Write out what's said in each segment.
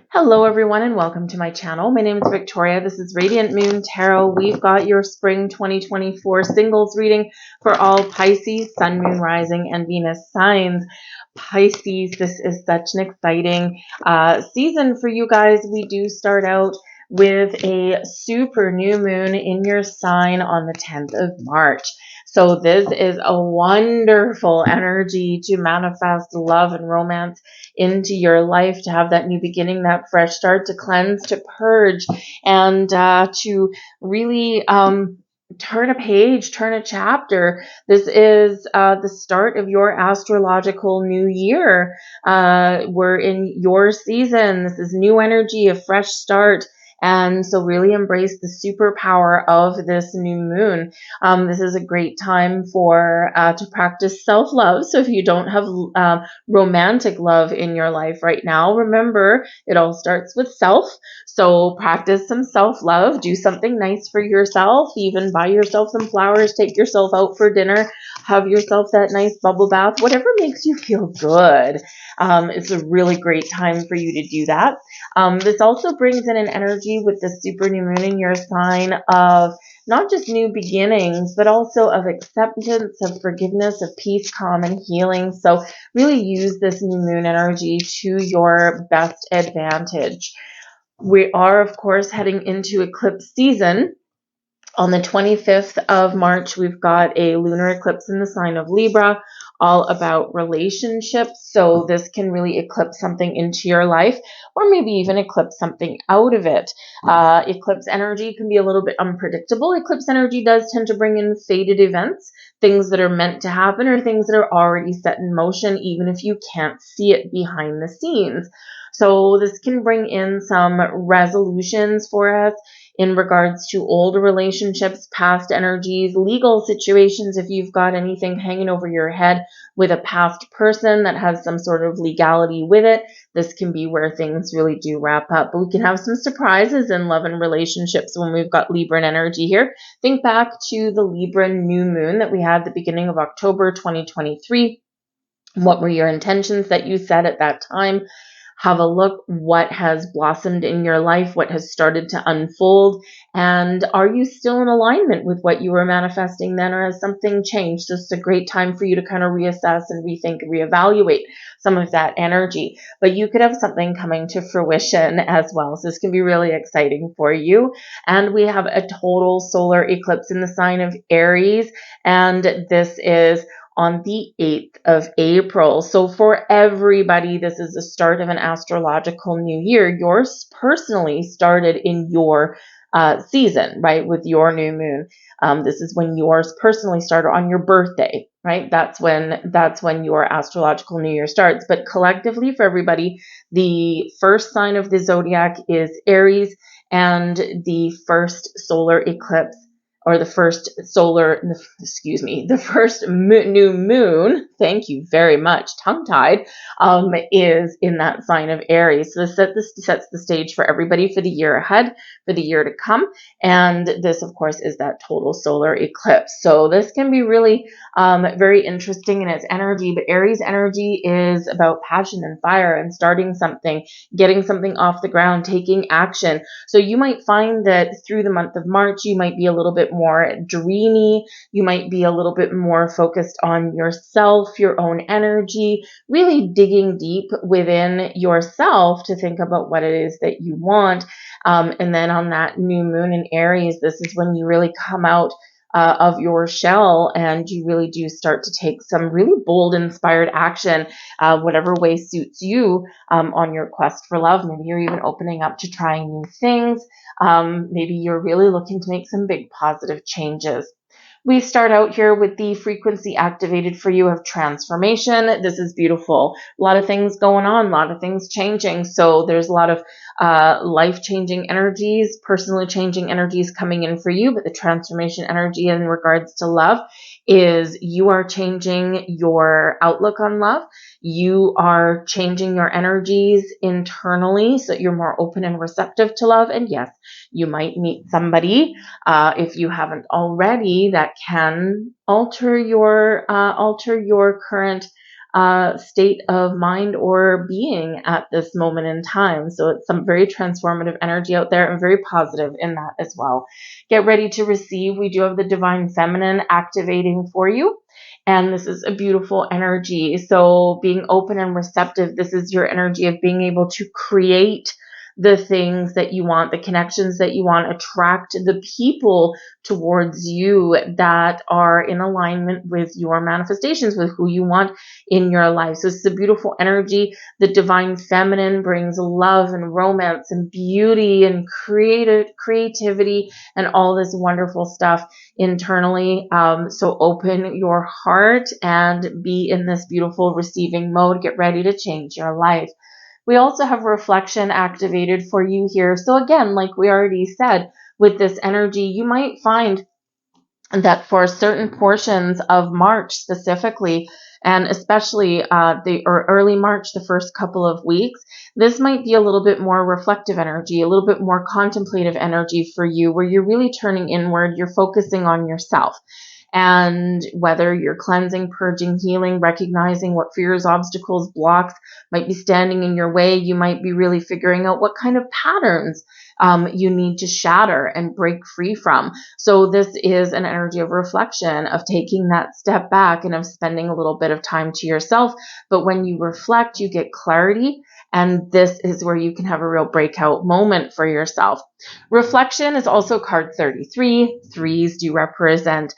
Hello everyone and welcome to my channel. My name is Victoria. This is Radiant Moon Tarot. We've got your spring 2024 singles reading for all Pisces, Sun, Moon, Rising, and Venus signs. Pisces, this is such an exciting season for you guys. We do start out with a super new moon in your sign on the 10th of March. So this is a wonderful energy to manifest love and romance into your life, to have that new beginning, that fresh start, to cleanse, to purge, and to really turn a page, turn a chapter. This is the start of your astrological new year. We're in your season. This is new energy, a fresh start. And so really embrace the superpower of this new moon. This is a great time for to practice self-love. So if you don't have romantic love in your life right now, remember it all starts with self. So practice some self-love, do something nice for yourself, even buy yourself some flowers, take yourself out for dinner, have yourself that nice bubble bath, whatever makes you feel good. It's a really great time for you to do that. This also brings in an energy with the super new moon in your sign of not just new beginnings, but also of acceptance, of forgiveness, of peace, calm, and healing. So really use this new moon energy to your best advantage. We are, of course, heading into eclipse season. On the 25th of March, we've got a lunar eclipse in the sign of Libra, all about relationships. So this can really eclipse something into your life, or maybe even eclipse something out of it. Eclipse energy can be a little bit unpredictable. Eclipse energy does tend to bring in fated events, things that are meant to happen, or things that are already set in motion, even if you can't see it behind the scenes. So this can bring in some resolutions for us in regards to old relationships, past energies, legal situations. If you've got anything hanging over your head with a past person that has some sort of legality with it, this can be where things really do wrap up. But we can have some surprises in love and relationships when we've got Libran energy here. Think back to the Libran new moon that we had at the beginning of October 2023. What were your intentions that you set at that time? Have a look what has blossomed in your life, what has started to unfold, and are you still in alignment with what you were manifesting then, or has something changed? This is a great time for you to kind of reassess and rethink, reevaluate some of that energy. But you could have something coming to fruition as well. So this can be really exciting for you. And we have a total solar eclipse in the sign of Aries, and this is on the 8th of April. So for everybody, this is the start of an astrological new year. Yours personally started in your season, right, with your new moon. This is when yours personally started on your birthday, right? That's when your astrological new year starts. But collectively, for everybody, the first sign of the zodiac is Aries, and the first solar eclipse, or the first new moon, thank you very much, tongue-tied, is in that sign of Aries. So this sets the stage for everybody for the year ahead, for the year to come. And this, of course, is that total solar eclipse. So this can be really very interesting in its energy, but Aries energy is about passion and fire and starting something, getting something off the ground, taking action. So you might find that through the month of March, you might be a little bit more dreamy. You might be a little bit more focused on yourself, your own energy, really digging deep within yourself to think about what it is that you want. And then on that new moon in Aries, this is when you really come out of your shell, and you really do start to take some really bold, inspired action, whatever way suits you, on your quest for love. Maybe you're even opening up to trying new things. Maybe you're really looking to make some big positive changes. We start out here with the frequency activated for you of transformation. This is beautiful. A lot of things going on, a lot of things changing. So there's a lot of life-changing energies, personally changing energies coming in for you. But the transformation energy in regards to love is you are changing your outlook on love. You are changing your energies internally so that you're more open and receptive to love. And yes, you might meet somebody, if you haven't already, that can alter your current state of mind or being at this moment in time. So it's some very transformative energy out there and very positive in that as well. Get ready to receive. We do have the divine feminine activating for you. And this is a beautiful energy. So being open and receptive, this is your energy of being able to create the things that you want, the connections that you want, attract the people towards you that are in alignment with your manifestations, with who you want in your life. So it's a beautiful energy. The divine feminine brings love and romance and beauty and creativity and all this wonderful stuff internally. So open your heart and be in this beautiful receiving mode. Get ready to change your life. We also have reflection activated for you here. So again, like we already said, with this energy, you might find that for certain portions of March specifically, and especially early March, the first couple of weeks, this might be a little bit more reflective energy, a little bit more contemplative energy for you, where you're really turning inward, you're focusing on yourself. And whether you're cleansing, purging, healing, recognizing what fears, obstacles, blocks might be standing in your way, you might be really figuring out what kind of patterns you need to shatter and break free from. So this is an energy of reflection, of taking that step back and of spending a little bit of time to yourself. But when you reflect, you get clarity. And this is where you can have a real breakout moment for yourself. Reflection is also card 33. Threes do represent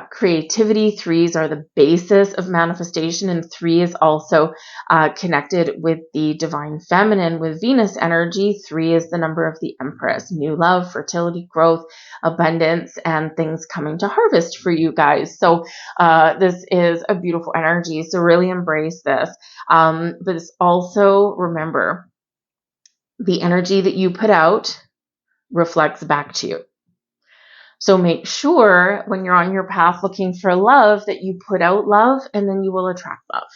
creativity. Threes are the basis of manifestation, and 3 is also connected with the divine feminine, with Venus energy. 3 is the number of the Empress. New love, fertility, growth, abundance, and things coming to harvest for you guys. So this is a beautiful energy. So really embrace this. But it's also, remember, the energy that you put out reflects back to you. So make sure when you're on your path looking for love that you put out love, and then you will attract love.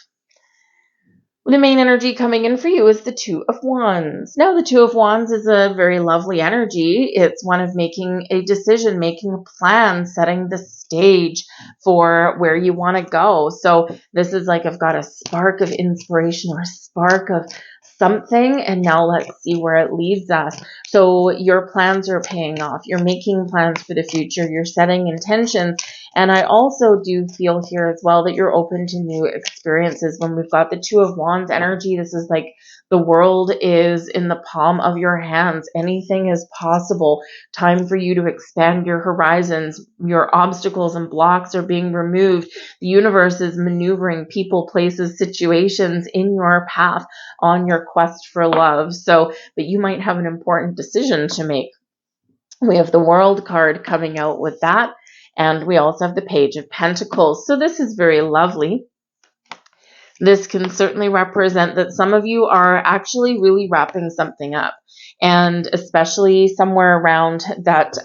The main energy coming in for you is the Two of Wands. Now, the Two of Wands is a very lovely energy. It's one of making a decision, making a plan, setting the stage for where you want to go. So this is like, I've got a spark of inspiration or a spark of something, and now let's see where it leads us. So your plans are paying off. You're making plans for the future. You're setting intentions. And I also do feel here as well that you're open to new experiences. When we've got the Two of Wands energy, this is like the world is in the palm of your hands. Anything is possible. Time for you to expand your horizons. Your obstacles and blocks are being removed. The universe is maneuvering people, places, situations in your path on your quest for love. So, but you might have an important decision to make. We have the World card coming out with that. And we also have the Page of Pentacles. So this is very lovely. This can certainly represent that some of you are actually really wrapping something up. And especially somewhere around that,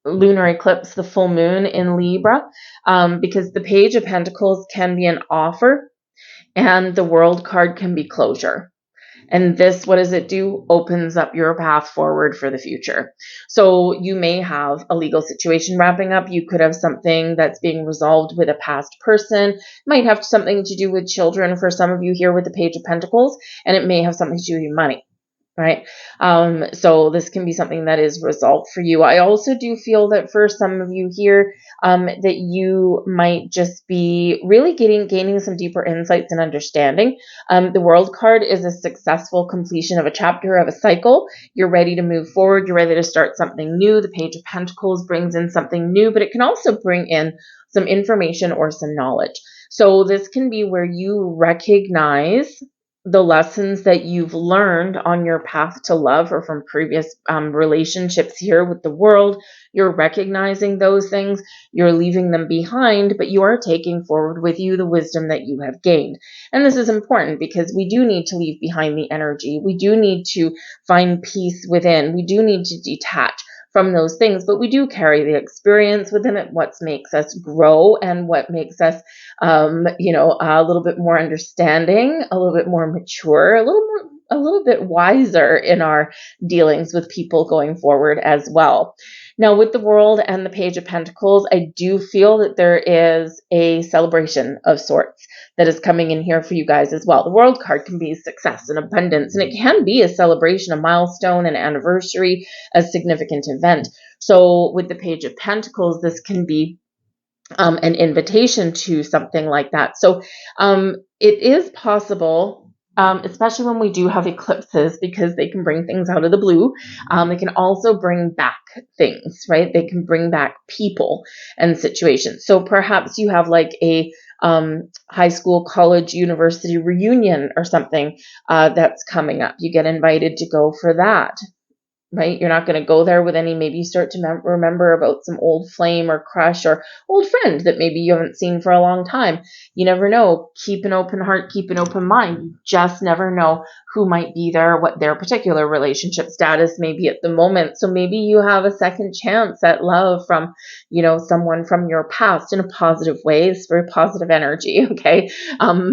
lunar eclipse, the full moon in Libra, because the Page of Pentacles can be an offer and the World card can be closure. And this, what does it do? Opens up your path forward for the future. So you may have a legal situation wrapping up. You could have something that's being resolved with a past person. It might have something to do with children for some of you here with the Page of Pentacles, and it may have something to do with money. Right? So this can be something that is resolved for you. I also do feel that for some of you here, that you might just be really gaining some deeper insights and understanding. The World card is a successful completion of a chapter, of a cycle. You're ready to move forward. You're ready to start something new. The Page of Pentacles brings in something new, but it can also bring in some information or some knowledge. So this can be where you recognize the lessons that you've learned on your path to love or from previous relationships here with the world. You're recognizing those things, you're leaving them behind, but you are taking forward with you the wisdom that you have gained. And this is important because we do need to leave behind the energy. We do need to find peace within. We do need to detach from those things, but we do carry the experience within it, what makes us grow and what makes us, a little bit more understanding, a little bit more mature, a little a little bit wiser in our dealings with people going forward as well. Now, with the World and the Page of Pentacles, I do feel that there is a celebration of sorts that is coming in here for you guys as well. The World card can be success and abundance, and it can be a celebration, a milestone, an anniversary, a significant event. So with the Page of Pentacles, this can be an invitation to something like that. So it is possible, especially when we do have eclipses, because they can bring things out of the blue. They can also bring back things, right? They can bring back people and situations. So perhaps you have like a high school, college, university reunion or something that's coming up. You get invited to go for that. Right? You're not going to go there with any, maybe you start to remember about some old flame or crush or old friend that maybe you haven't seen for a long time. You never know. Keep an open heart, keep an open mind. You just never know who might be there, what their particular relationship status may be at the moment. So maybe you have a second chance at love from, someone from your past in a positive way. It's very positive energy. Okay.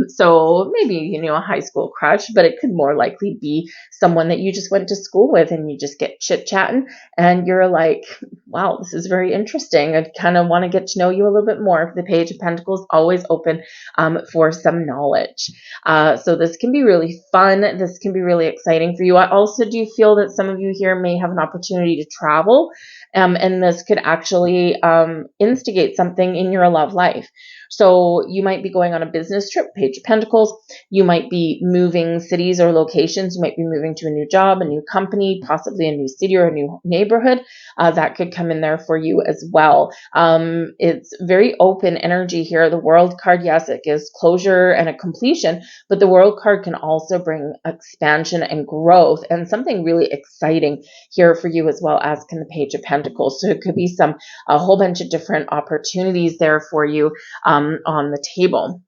So maybe, a high school crush, but it could more likely be someone that you just went to school with and you just get chit-chatting and you're like, wow, this is very interesting. I kind of want to get to know you a little bit more. The Page of Pentacles always open for some knowledge. So this can be really fun. This can be really exciting for you. I also do feel that some of you here may have an opportunity to travel, and this could actually instigate something in your love life. So you might be going on a business trip, Page of Pentacles. You might be moving cities or locations. You might be moving to a new job, a new company, possibly a new city or a new neighborhood. That could come in there for you as well. It's very open energy here. The World card, yes, it gives closure and a completion, but the World card can also bring expansion and growth and something really exciting here for you, as well as can the Page of Pentacles. So it could be a whole bunch of different opportunities there for you on the table.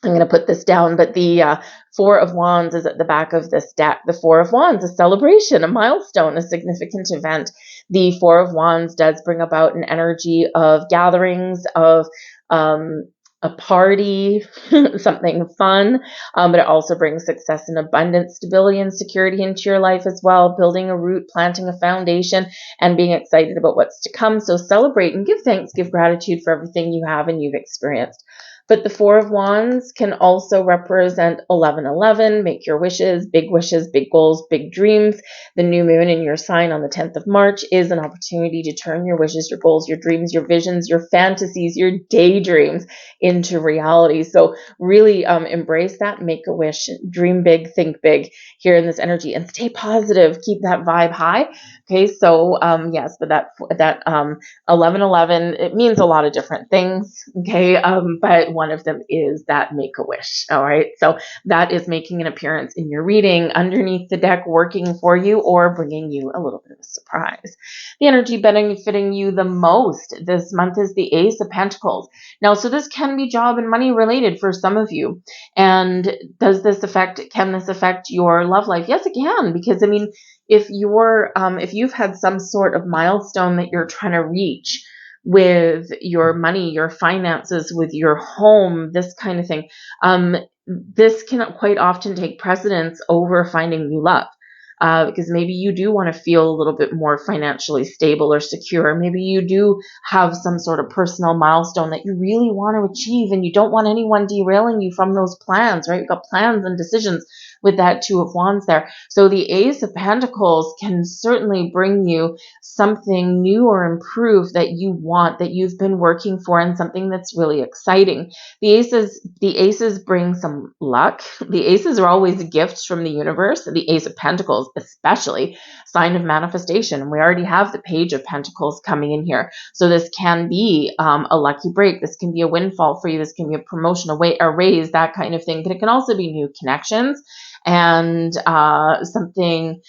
I'm going to put this down, but the Four of Wands is at the back of this deck. The Four of Wands, a celebration, a milestone, a significant event. The Four of Wands does bring about an energy of gatherings, of a party, something fun, but it also brings success and abundance, stability and security into your life as well, building a root, planting a foundation, and being excited about what's to come. So celebrate and give thanks, give gratitude for everything you have and you've experienced. But the Four of Wands can also represent 1111, make your wishes, big goals, big dreams. The new moon in your sign on the 10th of March is an opportunity to turn your wishes, your goals, your dreams, your visions, your fantasies, your daydreams into reality. So really embrace that, make a wish, dream big, think big here in this energy, and stay positive. Keep that vibe high. Okay, so yes, but that 1111, it means a lot of different things. Okay, but one of them is that make a wish. All right, so that is making an appearance in your reading underneath the deck, working for you or bringing you a little bit of a surprise. The energy benefiting you the most this month is the Ace of Pentacles. Now, so this can be job and money related for some of you. And can this affect your love life? Yes, it can, because I mean, if you've had some sort of milestone that you're trying to reach with your money, your finances, with your home, this kind of thing, this can quite often take precedence over finding new love. Because maybe you do want to feel a little bit more financially stable or secure. Maybe you do have some sort of personal milestone that you really want to achieve and you don't want anyone derailing you from those plans, right? You've got plans and decisions with that Two of Wands there. So the Ace of Pentacles can certainly bring you something new or improved that you want, that you've been working for, and something that's really exciting. The aces bring some luck. The aces are always gifts from the universe. The Ace of Pentacles, especially, sign of manifestation. And we already have the Page of Pentacles coming in here. So this can be a lucky break. This can be a windfall for you. This can be a promotion, a raise, that kind of thing. But it can also be new connections and something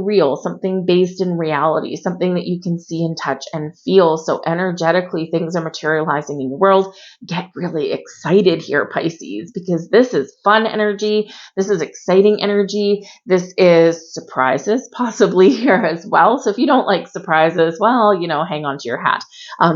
real, something based in reality, something that you can see and touch and feel. So energetically, things are materializing in your world. Get really excited here, Pisces, because this is fun energy. This is exciting energy. This is surprises possibly here as well. So if you don't like surprises, well, hang on to your hat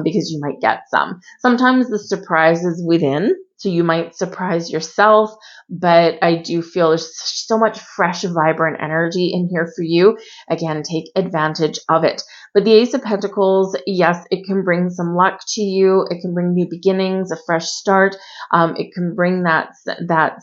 because you might get some. Sometimes the surprise is within. So you might surprise yourself, but I do feel there's so much fresh, vibrant energy in here for you. Again, take advantage of it. But the Ace of Pentacles, yes, it can bring some luck to you. It can bring new beginnings, a fresh start. It can bring that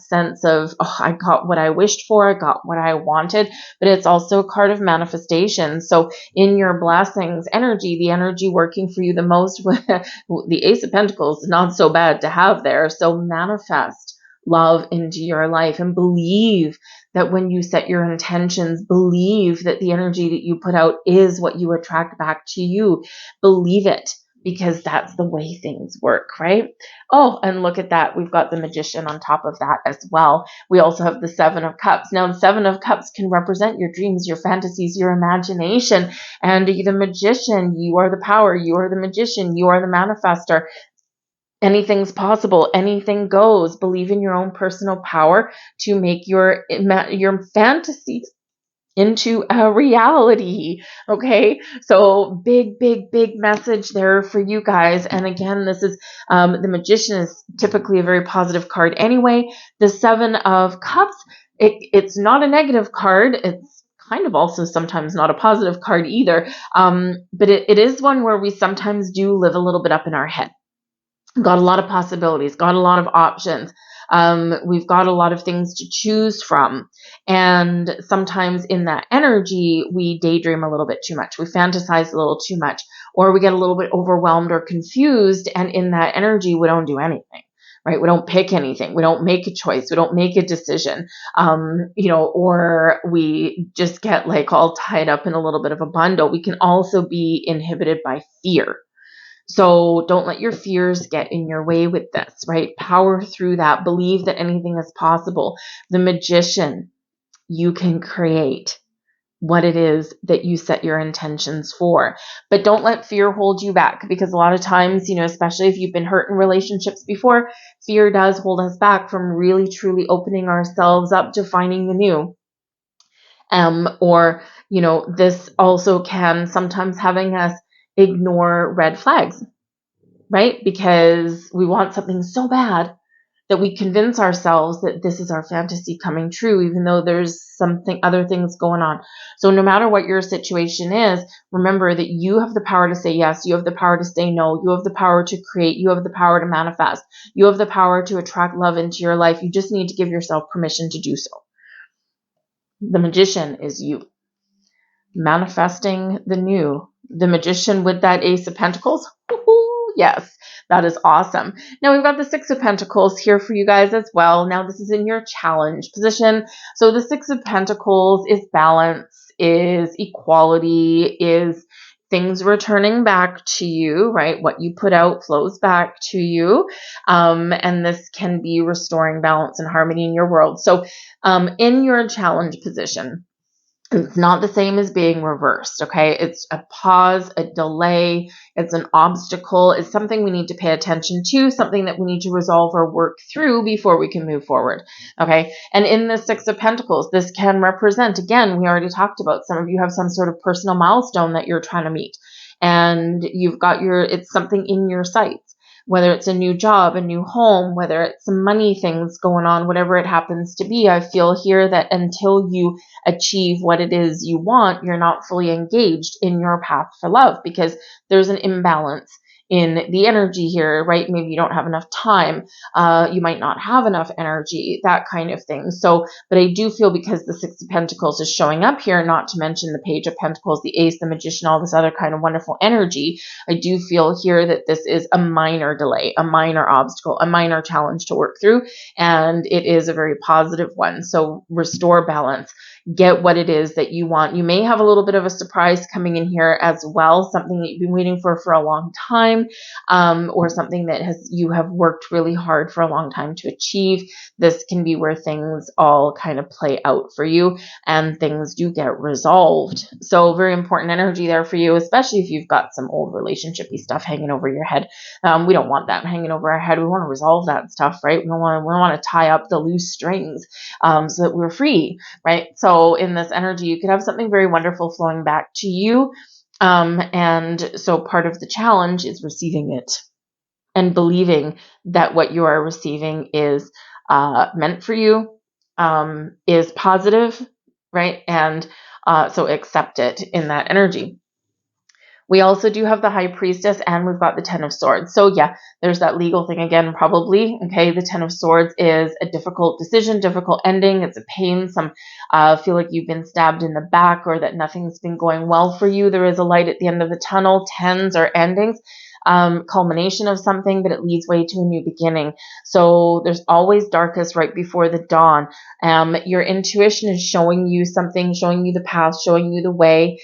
sense of, oh, I got what I wished for, I got what I wanted. But it's also a card of manifestation. So in your blessings energy, the energy working for you the most with the Ace of Pentacles is not so bad to have there. So manifest love into your life and believe that when you set your intentions, believe that the energy that you put out is what you attract back to you. Believe it, because that's the way things work, right? Oh, and look at that. We've got the Magician on top of that as well. We also have the Seven of Cups. Now, the Seven of Cups can represent your dreams, your fantasies, your imagination. And the Magician, you are the power. You are the magician. You are the manifester. Anything's possible. Anything goes. Believe in your own personal power to make your fantasies into a reality. Okay. So big message there for you guys. And again, this is, the Magician is typically a very positive card anyway. The Seven of Cups, it's not a negative card. It's kind of also sometimes not a positive card either. But it is one where we sometimes do live a little bit up in our head. Got a lot of possibilities, got a lot of options. We've got a lot of things to choose from. And sometimes in that energy, we daydream a little bit too much. We fantasize a little too much, or we get a little bit overwhelmed or confused. And in that energy, we don't do anything, right? We don't pick anything. We don't make a choice. We don't make a decision, or we just get like all tied up in a little bit of a bundle. We can also be inhibited by fear. So don't let your fears get in your way with this, right? Power through that. Believe that anything is possible. The Magician, you can create what it is that you set your intentions for. But don't let fear hold you back, because a lot of times, especially if you've been hurt in relationships before, fear does hold us back from really truly opening ourselves up to finding the new. This also can sometimes having us ignore red flags, right? Because we want something so bad that we convince ourselves that this is our fantasy coming true, even though there's other things going on. So no matter what your situation is, remember that you have the power to say yes. You have the power to say no. You have the power to create. You have the power to manifest. You have the power to attract love into your life. You just need to give yourself permission to do so. The Magician is you. Manifesting the new. The Magician with that Ace of Pentacles. Yes, that is awesome. Now we've got the Six of Pentacles here for you guys as well. Now this is in your challenge position. So the Six of Pentacles is balance, is equality, is things returning back to you, right? What you put out flows back to you. And this can be restoring balance and harmony in your world. So in your challenge position, it's not the same as being reversed, okay? It's a pause, a delay, it's an obstacle, it's something we need to pay attention to, something that we need to resolve or work through before we can move forward, okay? And in the Six of Pentacles, this can represent, again, we already talked about, some of you have some sort of personal milestone that you're trying to meet, and you've got it's something in your sights. Whether it's a new job, a new home, whether it's some money things going on, whatever it happens to be, I feel here that until you achieve what it is you want, you're not fully engaged in your path for love, because there's an imbalance in the energy here, right? Maybe you don't have enough time. You might not have enough energy, that kind of thing. So, but I do feel because the Six of Pentacles is showing up here, not to mention the Page of Pentacles, the Ace, the Magician, all this other kind of wonderful energy, I do feel here that this is a minor delay, a minor obstacle, a minor challenge to work through, and it is a very positive one. So restore balance. Get what it is that you want. You may have a little bit of a surprise coming in here as well, something that you've been waiting for a long time, or something that you have worked really hard for a long time to achieve. This can be where things all kind of play out for you and things do get resolved. So very important energy there for you, especially if you've got some old relationshipy stuff hanging over your head. We don't want that hanging over our head. We want to resolve that stuff, right? We don't want to tie up the loose strings so that we're free, right? So in this energy, you could have something very wonderful flowing back to you. And so part of the challenge is receiving it. and believing that what you are receiving is meant for you, is positive, right? And so accept it in that energy. We also do have the High Priestess, and we've got the Ten of Swords. So yeah, there's that legal thing again, probably. Okay, the Ten of Swords is a difficult decision, difficult ending. It's a pain. Some feel like you've been stabbed in the back, or that nothing's been going well for you. There is a light at the end of the tunnel. Tens are endings, culmination of something, but it leads way to a new beginning. So there's always darkest right before the dawn. Your intuition is showing you something, showing you the path, showing you the way.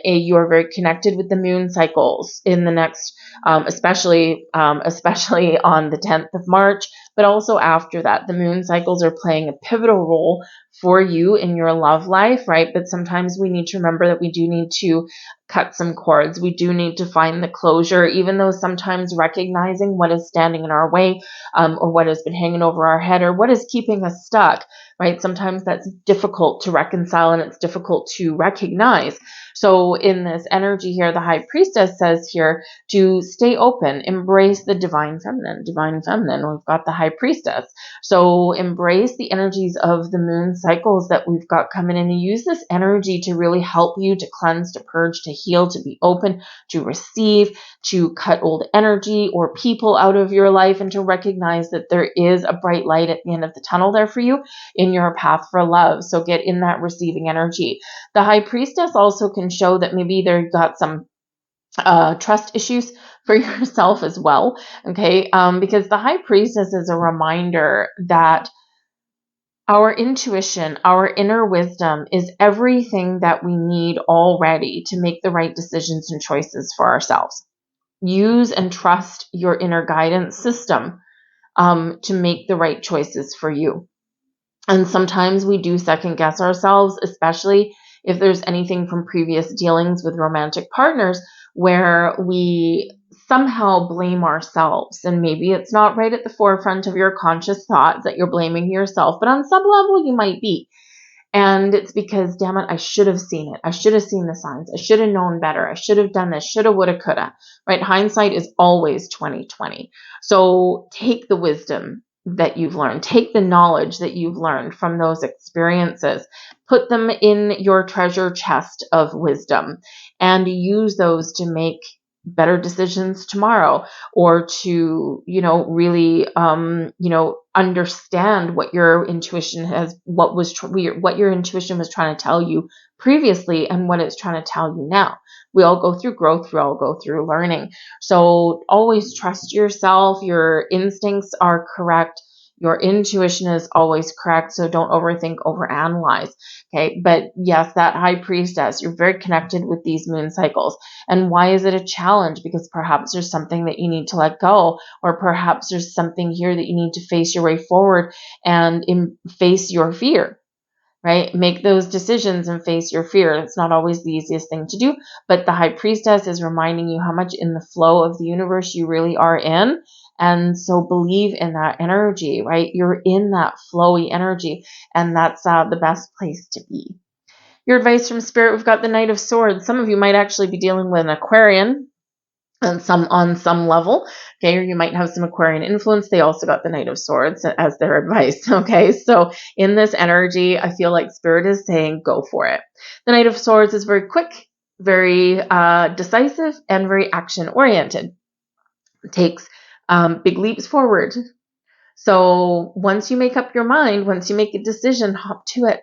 You are very connected with the moon cycles in the next, especially on the 10th of March, but also after that. The moon cycles are playing a pivotal role for you in your love life, right? But sometimes we need to remember that we do need to cut some cords. We do need to find the closure, even though sometimes recognizing what is standing in our way, or what has been hanging over our head, or what is keeping us stuck, right? Sometimes that's difficult to reconcile, and it's difficult to recognize. So in this energy here, the High Priestess says here to stay open, embrace the divine feminine. Divine feminine, we've got the High Priestess. So embrace the energies of the moon cycles that we've got coming in, and use this energy to really help you to cleanse, to purge, to heal, to be open, to receive, to cut old energy or people out of your life, and to recognize that there is a bright light at the end of the tunnel there for you in your path for love. So get in that receiving energy. The High Priestess also can show that maybe they've got some trust issues for yourself as well, okay? Because the High Priestess is a reminder that our intuition, our inner wisdom is everything that we need already to make the right decisions and choices for ourselves. Use and trust your inner guidance system to make the right choices for you. And sometimes we do second guess ourselves, especially if there's anything from previous dealings with romantic partners where we somehow blame ourselves. And maybe it's not right at the forefront of your conscious thoughts that you're blaming yourself, but on some level you might be. And it's because, damn it, I should have seen it. I should have seen the signs. I should have known better. I should have done this. Shoulda, woulda, coulda. Right? Hindsight is always 20/20. So take the wisdom that you've learned. Take the knowledge that you've learned from those experiences. Put them in your treasure chest of wisdom and use those to make better decisions tomorrow, or to, really, understand what your intuition what your intuition was trying to tell you previously and what it's trying to tell you now. We all go through growth. We all go through learning. So always trust yourself. Your instincts are correct. Your intuition is always correct. So don't overthink, overanalyze. Okay. But yes, that High Priestess, you're very connected with these moon cycles. And why is it a challenge? Because perhaps there's something that you need to let go, or perhaps there's something here that you need to face your way forward and face your fear. Right? Make those decisions and face your fear. It's not always the easiest thing to do, but the High Priestess is reminding you how much in the flow of the universe you really are in. And so believe in that energy, right? You're in that flowy energy, and that's the best place to be. Your advice from Spirit, we've got the Knight of Swords. Some of you might actually be dealing with an Aquarian on some level, okay, or you might have some Aquarian influence. They also got the Knight of Swords as their advice, okay? So in this energy, I feel like Spirit is saying, go for it. The Knight of Swords is very quick, very decisive, and very action-oriented. It takes big leaps forward. So once you make up your mind, once you make a decision, hop to it.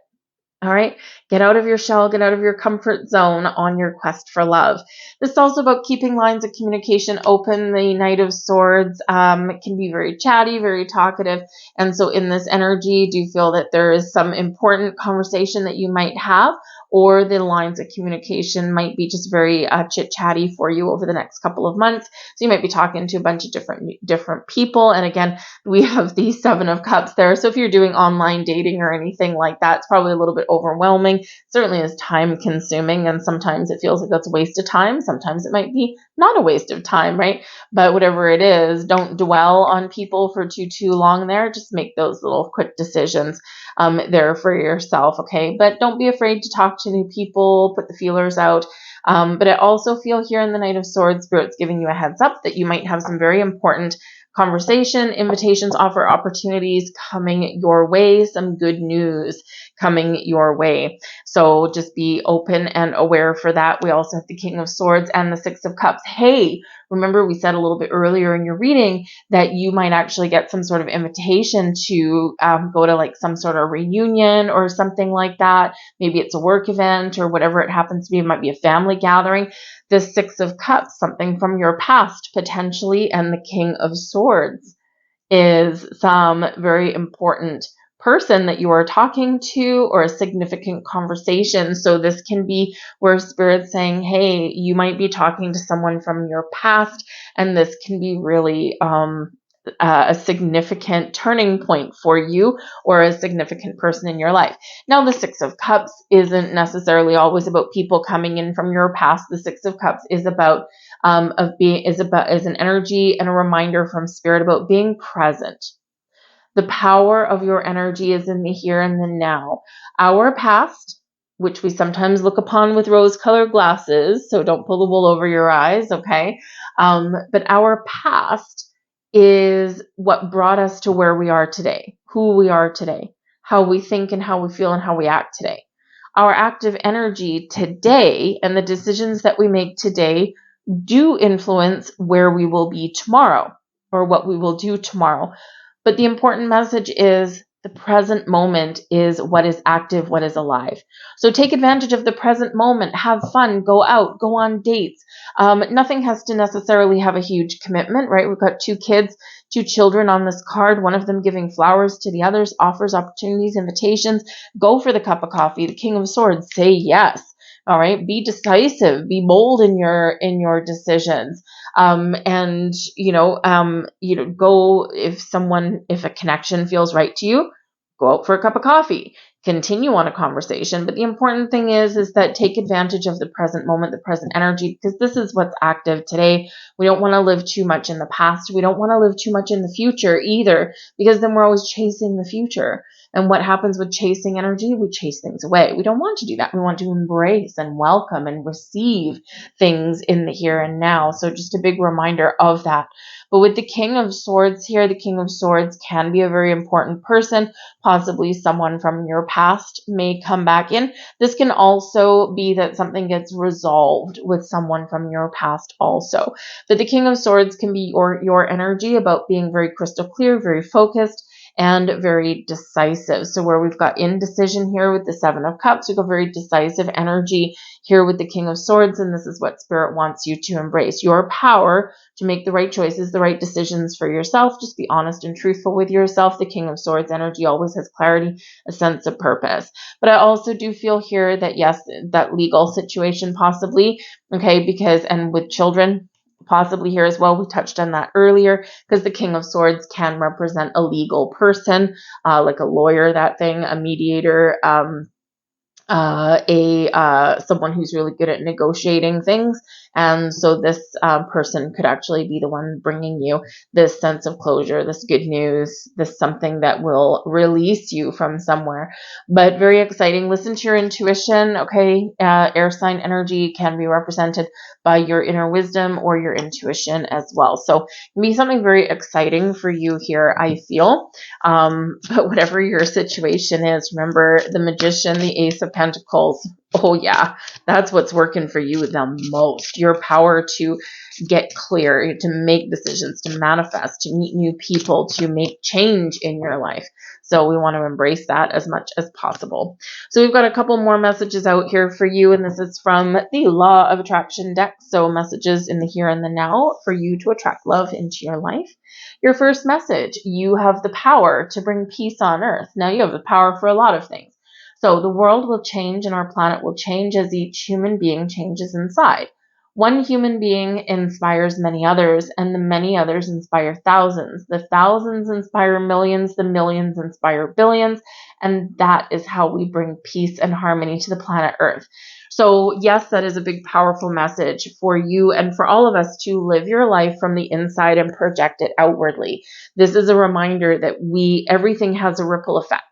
All right. Get out of your shell, get out of your comfort zone on your quest for love. This is also about keeping lines of communication open. The Knight of Swords can be very chatty, very talkative. And so in this energy, do you feel that there is some important conversation that you might have, or the lines of communication might be just very chit-chatty for you over the next couple of months? So you might be talking to a bunch of different people. And again, we have the Seven of Cups there. So if you're doing online dating or anything like that, it's probably a little bit overwhelming. Certainly is time consuming, and sometimes it feels like that's a waste of time. Sometimes it might be not a waste of time, right? But whatever it is, don't dwell on people for too long there. Just make those little quick decisions there for yourself, okay? But don't be afraid to talk to new people, put the feelers out. But I also feel here in the Knight of Swords, Spirit's giving you a heads up that you might have some very important conversation, invitations, offer, opportunities coming your way, some good news coming your way. So just be open and aware for that. We also have the King of Swords and the Six of Cups. Hey, remember we said a little bit earlier in your reading that you might actually get some sort of invitation to go to like some sort of reunion or something like that. Maybe it's a work event or whatever it happens to be. It might be a family gathering. The Six of Cups, something from your past potentially, and the King of Swords is some very important person that you are talking to or a significant conversation. So this can be where Spirit's saying, hey, you might be talking to someone from your past, and this can be really a significant turning point for you or a significant person in your life. Now, the Six of Cups isn't necessarily always about people coming in from your past. The Six of Cups is about is an energy and a reminder from Spirit about being present. The power of your energy is in the here and the now. Our past, which we sometimes look upon with rose-colored glasses, so don't pull the wool over your eyes, okay? But our past is what brought us to where we are today, who we are today, how we think and how we feel and how we act today. Our active energy today and the decisions that we make today do influence where we will be tomorrow or what we will do tomorrow. But the important message is the present moment is what is active, what is alive. So take advantage of the present moment, have fun, go out, go on dates. Nothing has to necessarily have a huge commitment, right? We've got two children on this card, one of them giving flowers to the others, offers, opportunities, invitations. Go for the cup of coffee. The King of Swords, say yes. All right, be decisive, be bold in your decisions. And go if a connection feels right to you, go out for a cup of coffee, continue on a conversation. But the important thing is that take advantage of the present moment, the present energy, because this is what's active today. We don't want to live too much in the past. We don't want to live too much in the future either, because then we're always chasing the future. And what happens with chasing energy? We chase things away. We don't want to do that. We want to embrace and welcome and receive things in the here and now. So just a big reminder of that. But with the King of Swords here, the King of Swords can be a very important person. Possibly someone from your past may come back in. This can also be that something gets resolved with someone from your past also. But the King of Swords can be your energy about being very crystal clear, very focused, and very decisive. So where we've got indecision here with the Seven of Cups, we've got very decisive energy here with the King of Swords, and this is what Spirit wants you to embrace. Your power to make the right choices, the right decisions for yourself. Just be honest and truthful with yourself. The King of Swords energy always has clarity, a sense of purpose. But I also do feel here that, yes, that legal situation possibly, okay, and with children, possibly here as well. We touched on that earlier because the King of Swords can represent a legal person, like a lawyer, a mediator, someone who's really good at negotiating things. And so this person could actually be the one bringing you this sense of closure, this good news, this something that will release you from somewhere. But very exciting. Listen to your intuition. Okay. Air sign energy can be represented by your inner wisdom or your intuition as well. So it can be something very exciting for you here, I feel. But whatever your situation is, remember the Magician, the Ace of Pentacles. Oh yeah, that's what's working for you the most. Your power to get clear, to make decisions, to manifest, to meet new people, to make change in your life. So we want to embrace that as much as possible. So we've got a couple more messages out here for you, and this is from the Law of Attraction deck. So messages in the here and the now for you to attract love into your life. Your first message, you have the power to bring peace on earth. Now you have the power for a lot of things. So the world will change and our planet will change as each human being changes inside. One human being inspires many others, and the many others inspire thousands. The thousands inspire millions, the millions inspire billions, and that is how we bring peace and harmony to the planet Earth. So yes, that is a big, powerful message for you and for all of us to live your life from the inside and project it outwardly. This is a reminder that everything has a ripple effect.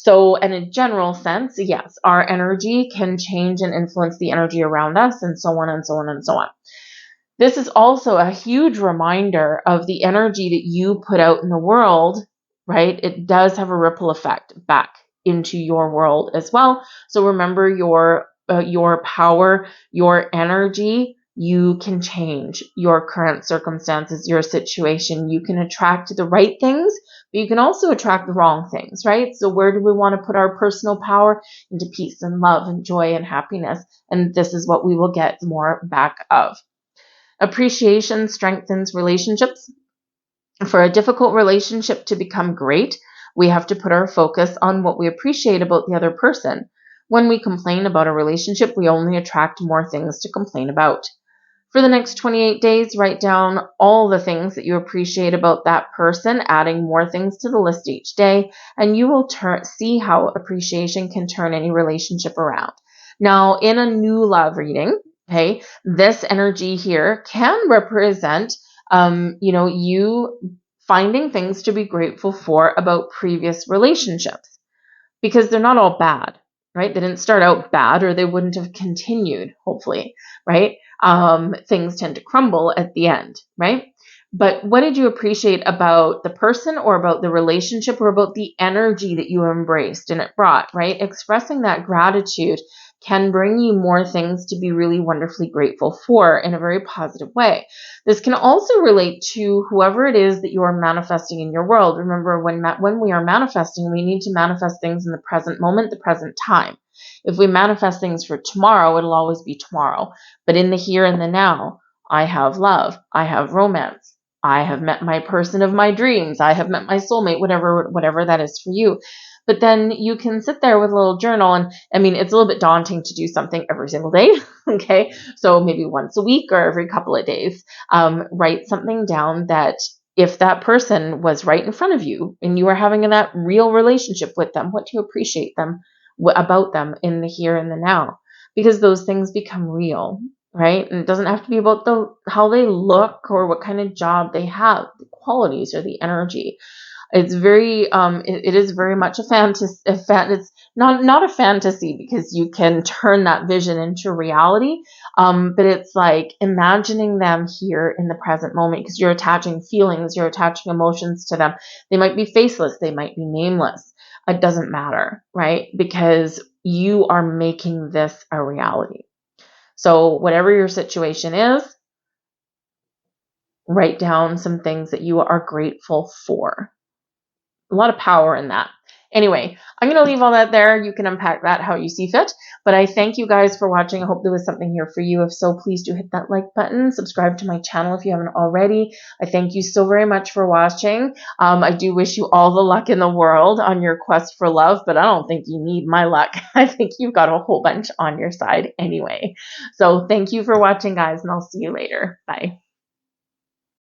So in a general sense, yes, our energy can change and influence the energy around us, and so on and so on and so on. This is also a huge reminder of the energy that you put out in the world, right? It does have a ripple effect back into your world as well. So remember your power, your energy. You can change your current circumstances, your situation. You can attract the right things, but you can also attract the wrong things, right? So where do we want to put our personal power? Into peace and love and joy and happiness. And this is what we will get more back of. Appreciation strengthens relationships. For a difficult relationship to become great, we have to put our focus on what we appreciate about the other person. When we complain about a relationship, we only attract more things to complain about. For the next 28 days, write down all the things that you appreciate about that person, adding more things to the list each day, and you will see how appreciation can turn any relationship around. Now, in a new love reading, okay, this energy here can represent, you finding things to be grateful for about previous relationships, because they're not all bad, right? They didn't start out bad, or they wouldn't have continued, hopefully, right? Things tend to crumble at the end, right? But what did you appreciate about the person, or about the relationship, or about the energy that you embraced and it brought, right? Expressing that gratitude can bring you more things to be really wonderfully grateful for in a very positive way. This can also relate to whoever it is that you are manifesting in your world. Remember, when we are manifesting, we need to manifest things in the present moment, the present time. If we manifest things for tomorrow, it'll always be tomorrow. But in the here and the now, I have love, I have romance, I have met my person of my dreams, I have met my soulmate, whatever that is for you. But then you can sit there with a little journal, and I mean, it's a little bit daunting to do something every single day. Okay. So maybe once a week or every couple of days, write something down that if that person was right in front of you and you are having that real relationship with them, what do you appreciate about them in the here and the now? Because those things become real, right? And it doesn't have to be about how they look or what kind of job they have, the qualities or the energy. It's very, it is very much a fantasy. It's not a fantasy, because you can turn that vision into reality. But it's like imagining them here in the present moment, because you're attaching feelings, you're attaching emotions to them. They might be faceless, they might be nameless. It doesn't matter, right? Because you are making this a reality. So whatever your situation is, write down some things that you are grateful for. A lot of power in that. Anyway, I'm going to leave all that there. You can unpack that how you see fit. But I thank you guys for watching. I hope there was something here for you. If so, please do hit that like button. Subscribe to my channel if you haven't already. I thank you so very much for watching. I do wish you all the luck in the world on your quest for love, but I don't think you need my luck. I think you've got a whole bunch on your side anyway. So thank you for watching, guys, and I'll see you later. Bye.